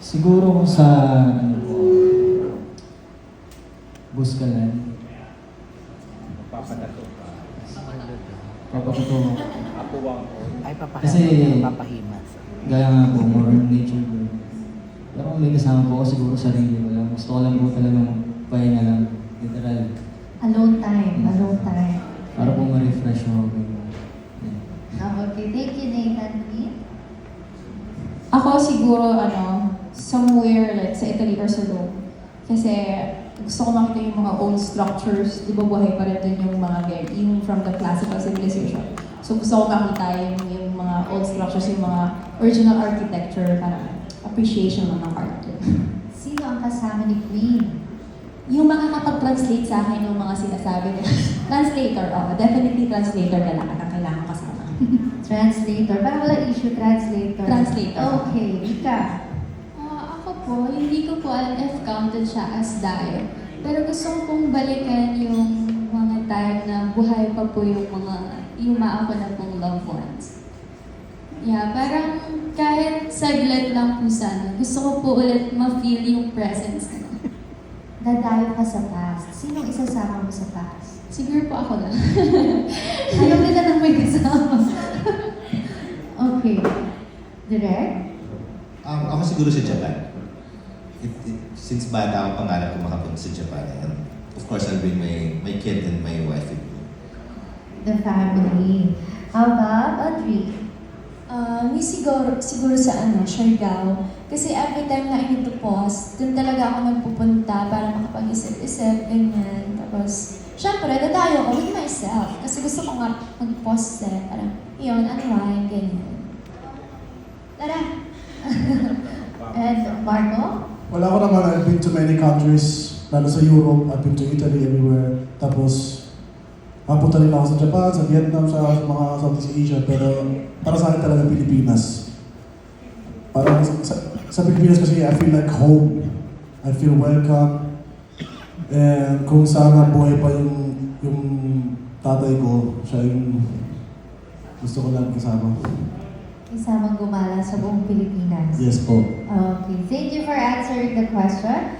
Siguro kung sa, ano po, Buskalan. Papadato ka. Papatuto. Apuwang ko. Ay, Kasi- papahimas. Gaya nga po, more on nature po. Pero kung may kasama po ako, siguro sarili ko lang. Gusto ko lang po talaga magpahinga lang. Literal. Alone time, alone time. Para po ma-refresh ako. Yeah. Okay, thank you, Nathan. Queen? Ako siguro, somewhere like sa Italy or sa Rome. Kasi gusto ko makita yung mga old structures, di ba buhay pa rin dun yung mga yung from the classical civilization. So gusto ko makita yung mga old structures, yung mga original architecture, para appreciation ng art. Sino ang kasama ni Queen? Yung mga kapag-translate sa akin yung mga sinasabi nila. Translator, definitely translator na kailangan kasama. Translator. Parang wala issue, translator. Translator. Okay, Ika. Ako po, hindi ko po alam if counted siya as die. Pero gusto ko pong balikan yung mga time na buhay pa po yung ako na pong loved ones. Yeah, parang kahit saglit lang po sana, gusto ko po ulit ma-feel yung presence na. Dadayo ka sa past. Sinong isasama mo sa past? Siguro po ako lang. Ayaw nila nang may kasama. Okay. Direk? Ako siguro sa Japan. Since bata ako, pangarap ko makapunta sa Japan. And of course, I'll bring my kid and my wife with me. The family. How about Audrey? Siguro sa Siargao. Kasi every time na inutupost, dun talaga ako nagpupunta para makapag-isip-isip, ganyan. Tapos, syempre, dadayo ko with myself. Kasi gusto ko nga mag-post parang, yun, unwind, ganyan. Tara! And Marco? Wala ko naman, I've been to many countries, lalo sa Europe, I've been to Italy, everywhere. Tapos, mapunta rin ako sa Japan, sa Vietnam, sa mga Southeast Asia, pero para sa akin talaga Pilipinas. Parang sa Pilipinas kasi I feel like home. I feel welcome. And kung sana buhay pa yung tatay ko, siya yung gusto ko lang kasama. Isamang gumala sa buong Pilipinas. Yes po. Okay, thank you for answering the question.